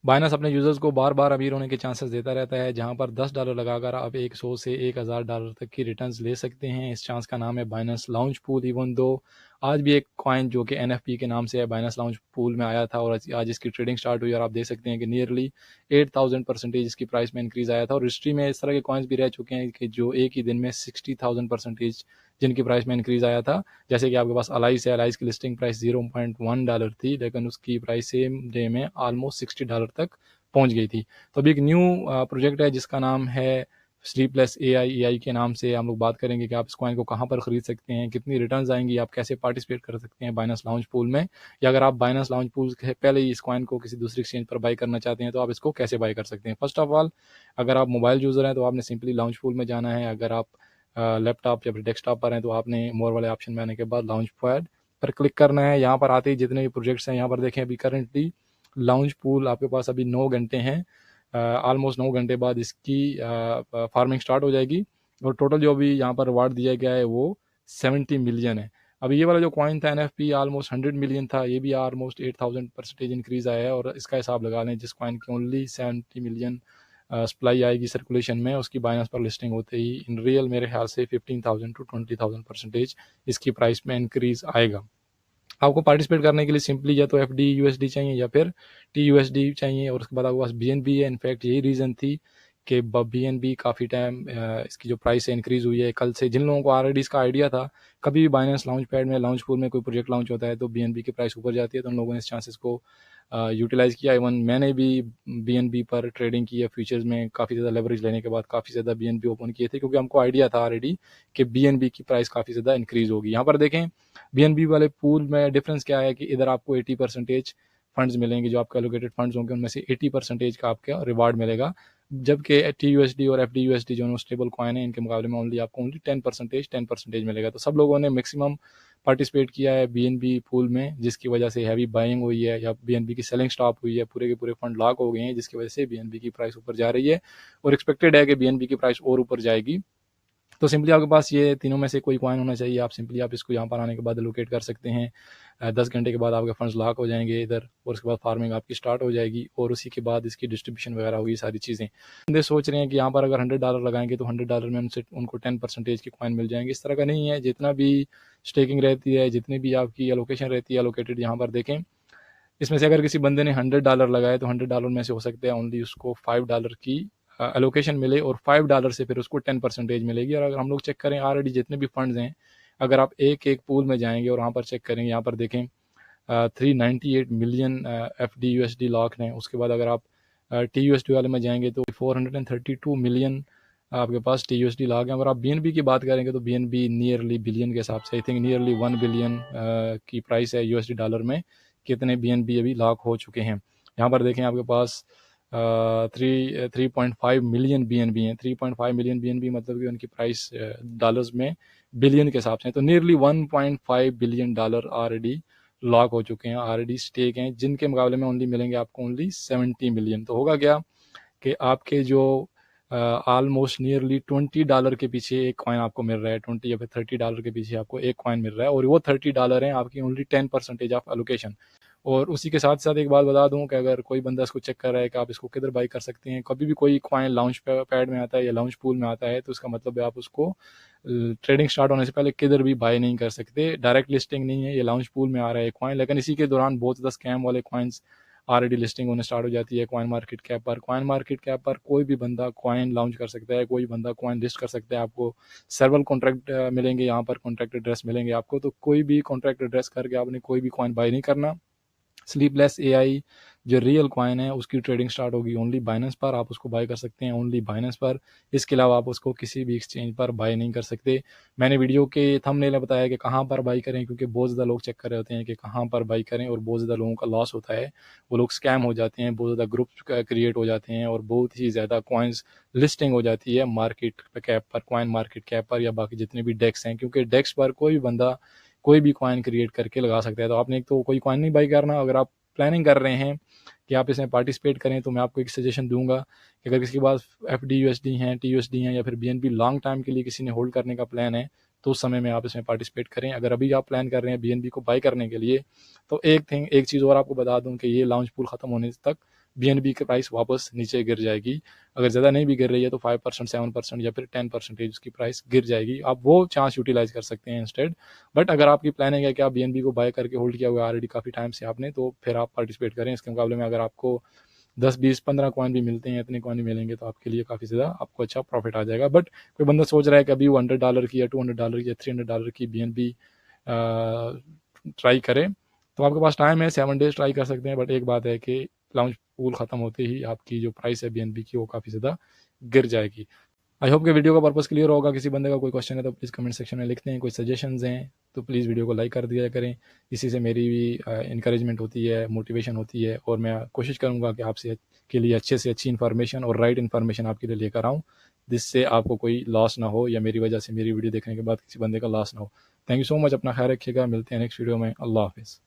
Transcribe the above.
Binance अपने users को बार बार अमीर होने के चांसेस देता रहता है, जहां पर $10 लगाकर आप 100 से $1000 तक की रिटर्न्स ले सकते हैं। इस चांस का नाम है Binance lounge pool. Even though आज भी एक कॉइन जो कि एनएफपी के नाम से है बाइनेंस लाउंज पूल में आया था और आज इसकी ट्रेडिंग स्टार्ट हुई और आप देख सकते हैं कि नियरली 8000% इसकी प्राइस में इंक्रीज आया था। और हिस्ट्री में इस तरह के कॉइन्स भी रह चुके हैं कि जो एक ही दिन में 60,000% जिनकी प्राइस में इंक्रीज आया था। जैसे कि आपके पास अलाइस है, अलाइस की लिस्टिंग प्राइस $0.1 थी, लेकिन उसकी प्राइस सेम डे में ऑलमोस्ट $60 तक पहुंच गई थी। तो अभी एक न्यू प्रोजेक्ट है जिसका नाम है स्लीपलेस एआई के नाम से हम लोग बात करेंगे कि आप इस कॉइन को कहाँ पर खरीद सकते हैं, कितनी रिटर्न्स आएंगी, आप कैसे पार्टिसिपेट कर सकते हैं बाइनेंस लाउंज पूल में, या अगर आप बाइनेंस लाउंज पूल से पहले ही इस कॉइन को किसी दूसरी एक्सचेंज पर बाई करना चाहते हैं तो आप इसको कैसे बाई कर सकते हैं। फर्स्ट ऑफ ऑल, अगर आप मोबाइल यूज़र हैं तो आपने सिंपली लाउंज पूल में जाना है। अगर आप लैपटॉप या फिर डेस्कटॉप पर हैं तो आपने मोर वाले ऑप्शन में आने के बाद लाउंज पैड पर क्लिक करना है। यहाँ पर आते ही जितने भी प्रोजेक्ट्स हैं यहाँ पर देखें, अभी करंटली लाउंज पूल आपके पास अभी 9 घंटे हैं। ऑलमोस्ट 9 घंटे बाद इसकी फार्मिंग स्टार्ट हो जाएगी और टोटल जो अभी यहाँ पर रिवार्ड दिया गया है वो 70 मिलियन है। अभी ये वाला जो कॉइन था एनएफपी ऑलमोस्ट 100 मिलियन था, ये भी ऑलमोस्ट 8000% इंक्रीज आया है। और इसका हिसाब लगा लें जिस कॉइन की ओनली 70 मिलियन सप्लाई आएगी सर्कुलेशन में, उसकी बाइनेंस पर लिस्टिंग होते ही इन रियल मेरे ख्याल से 15,000 to 20,000% इसकी प्राइस में इंक्रीज आएगा। आपको पार्टिसिपेट करने के लिए सिंपली या तो एफ डी यूएसडी चाहिए या फिर टी यूएसडी चाहिए और उसके बाद आपके पास BNB है। इनफैक्ट यही रीज़न थी कि BNB काफ़ी टाइम इसकी जो प्राइस है इंक्रीज़ हुई है कल से। जिन लोगों को ऑलरेडी इसका आइडिया था, कभी भी बाइनेंस लाउंज पैड में लाउंज पूल में कोई प्रोजेक्ट लॉन्च होता है तो BNB की प्राइस ऊपर जाती है, तो उन लोगों ने इस चांसेस को यूटिलाइज़ किया। इवन मैंने भी BNB पर ट्रेडिंग की है फ्यूचर्स में, काफ़ी ज़्यादा लेवरेज लेने के बाद काफ़ी ज़्यादा BNB ओपन किए थे क्योंकि हमको आइडिया था ऑलरेडी कि BNB की प्राइस काफ़ी ज़्यादा इंक्रीज़ होगी। यहाँ पर देखें BNB वाले पूल में डिफरेंस क्या है कि इधर आपको 80% फंड्स मिलेंगे, जो आपके एलोकेटेड फंड्स होंगे उनमें से 80% का आपका रिवार्ड मिलेगा, जबकि TUSD और FDUSD जो स्टेबल कॉइन है इनके मुकाबले में आपको ओनली 10% मिलेगा। तो सब लोगों ने मैक्सिमम पार्टिसिपेट किया है BNB पूल में, जिसकी वजह से हैवी बाइंग हुई है या BNB की सेलिंग स्टॉप हुई है, पूरे के पूरे फंड लॉक हो गए हैं, जिसकी वजह से BNB की प्राइस ऊपर जा रही है और एक्सपेक्टेड है कि BNB की प्राइस और ऊपर जाएगी। तो सिंपली आपके पास ये तीनों में से कोई कॉइन होना चाहिए। आप सिंपली आप इसको यहाँ पर आने के बाद लोकेट कर सकते हैं। 10 घंटे के बाद आपके फंड्स लॉक हो जाएंगे इधर और उसके बाद फार्मिंग आपकी स्टार्ट हो जाएगी और उसी के बाद इसकी डिस्ट्रीब्यूशन वगैरह होगी, सारी चीज़ें। बंदे सोच रहे हैं कि यहाँ पर अगर $100 लगाएंगे तो $100 में उनको 10% की कॉइन मिल जाएंगे। इस तरह का नहीं है। जितना भी स्टेकिंग रहती है, जितनी भी आपकी एलोकेशन रहती है एलोकेटेड, यहाँ पर देखें इसमें से अगर किसी बंदे ने $100 लगाए तो $100 में से हो सकता है ओनली उसको $5 की एलोकेशन मिले और $5 से फिर उसको 10% मिलेगी। और अगर हम लोग चेक करें ऑलरेडी जितने भी फंड्स हैं, अगर आप एक एक पूल में जाएंगे और वहाँ पर चेक करेंगे, यहाँ पर देखें 398 मिलियन FDUSD लॉक हैं। उसके बाद अगर आप TUSD वाले में जाएंगे तो 432 मिलियन आपके पास TUSD लॉक हैं। अगर आप BNB की बात करेंगे तो BNB नियरली बिलियन के हिसाब से आई थिंक नियरली 1 बिलियन की प्राइस है USD डॉलर में, कितने BNB अभी लॉक हो चुके हैं। यहाँ पर देखें आपके पास 3.5 मिलियन BNB हैं। 3.5 मिलियन BNB मतलब कि उनकी प्राइस डॉलर्स में बिलियन के हिसाब से, तो nearly 1.5 billion dollar already lock हो चुके हैं, ऑलरेडी स्टेक हैं, जिनके मुकाबले में ओनली मिलेंगे आपको ओनली 70 मिलियन। तो होगा क्या कि आपके जो ऑलमोस्ट नियरली $20 के पीछे एक कॉइन आपको मिल रहा है, 20 या फिर $30 के पीछे आपको एक कॉइन मिल रहा है और वो $30 हैं आपकी ओनली 10% ऑफ एलोकेशन। और उसी के साथ साथ एक बात बता दूं कि अगर कोई बंदा इसको चेक कर रहा है कि आप इसको किधर बाई कर सकते हैं, कभी भी कोई कॉइन लॉन्च पैड में आता है या लॉन्च पूल में आता है तो उसका मतलब है आप उसको ट्रेडिंग स्टार्ट होने से पहले किधर भी बाई नहीं कर सकते। डायरेक्ट लिस्टिंग नहीं है, ये लॉन्च पूल में आ रहा है कॉइन, लेकिन इसी के दौरान बहुत ज़्यादा स्कैम वाले कॉइन्स ऑलरेडी लिस्टिंग होने स्टार्ट हो जाती है कॉइन मार्केट कैप पर। कॉइन मार्केट कैप पर कोई भी बंदा कॉइन लॉन्च कर सकता है, कोई बंदा कॉइन लिस्ट कर सकता है। आपको सर्वल कॉन्ट्रैक्ट मिलेंगे, यहाँ पर कॉन्ट्रैक्ट एड्रेस मिलेंगे आपको, तो कोई भी कॉन्ट्रैक्ट एड्रेस करके आपने कोई भी कॉइन बाई नहीं करना। स्लीपलेस एआई जो रियल कॉइन है उसकी ट्रेडिंग स्टार्ट होगी ओनली बाइनेंस पर, आप उसको बाय कर सकते हैं ओनली बाइनेंस पर। इसके अलावा आप उसको किसी भी एक्सचेंज पर बाय नहीं कर सकते। मैंने वीडियो के थंबनेल में बताया कि कहाँ पर बाई करें, क्योंकि बहुत ज़्यादा लोग चेक कर रहे होते हैं कि कहाँ पर बाई करें और बहुत ज़्यादा लोगों का लॉस होता है, वो लोग स्कैम हो जाते हैं, बहुत ज़्यादा ग्रुप क्रिएट हो जाते हैं और बहुत ही ज़्यादा कॉइन्स लिस्टिंग हो जाती है मार्केट कैप पर, कॉइन मार्केट कैप पर या बाकी जितने भी डेस्क हैं, क्योंकि डेस्क पर कोई भी बंदा कोई भी कॉइन क्रिएट करके लगा सकता है। तो आपने एक तो कोई कॉइन नहीं बाई करना। अगर आप प्लानिंग कर रहे हैं कि आप इसमें पार्टिसिपेट करें तो मैं आपको एक सजेशन दूंगा कि अगर किसी के पास FDUSD हैं, TUSD हैं या फिर BNB लॉन्ग टाइम के लिए किसी ने होल्ड करने का प्लान है तो उस समय में आप इसमें पार्टिसिपेट करें। अगर अभी आप प्लान कर रहे हैं BNB को बाई करने के लिए तो एक चीज़ और आपको बता दूं कि ये लॉन्च पूल ख़त्म होने तक BNB की प्राइस वापस नीचे गिर जाएगी। अगर ज़्यादा नहीं भी गिर रही है तो 5%, 7% या फिर 10% उसकी प्राइस गिर जाएगी। आप वो चांस यूटिलाइज़ कर सकते हैं इंस्टेड। बट अगर आपकी प्लानिंग है कि आप BNB को बाय करके होल्ड किया हुआ है ऑलरेडी काफ़ी टाइम से आपने, तो फिर आप पार्टिसिपेट करें। इसके मुकाबले में अगर आपको 10, 20, 15 कॉइन भी मिलते हैं, इतने कॉइन मिलेंगे तो आपके लिए काफ़ी ज़्यादा आपको अच्छा प्रॉफिट आ जाएगा। बट कोई बंदा सोच रहा है कि अभी वो $100 की या $200 की या $300 की BNB ट्राई करें, तो आपके पास टाइम है, 7 डेज़ ट्राई कर सकते हैं। बट एक बात है कि लाउंज पूल ख़त्म होते ही आपकी जो प्राइस है BNB की वो काफ़ी ज़्यादा गिर जाएगी। आई होप कि वीडियो का पर्पस क्लियर होगा। किसी बंदे का कोई क्वेश्चन है तो प्लीज़ कमेंट सेक्शन में लिखते हैं। कोई सजेशंस हैं तो प्लीज़ वीडियो को लाइक कर दिया करें। इसी से मेरी भी इंकरेजमेंट होती है, मोटिवेशन होती है, और मैं कोशिश करूँगा कि आपसे के लिए अच्छे से अच्छी इन्फॉर्मेशन और राइट इन्फॉर्मेशन आपके लिए लेकर आऊँ, जिससे आपको कोई लॉस ना हो या मेरी वजह से मेरी वीडियो देखने के बाद किसी बंदे का लॉस ना हो। Thank you so much. अपना ख्याल रखिएगा। मिलते हैं नेक्स्ट वीडियो में। अल्लाह हाफ़िज़।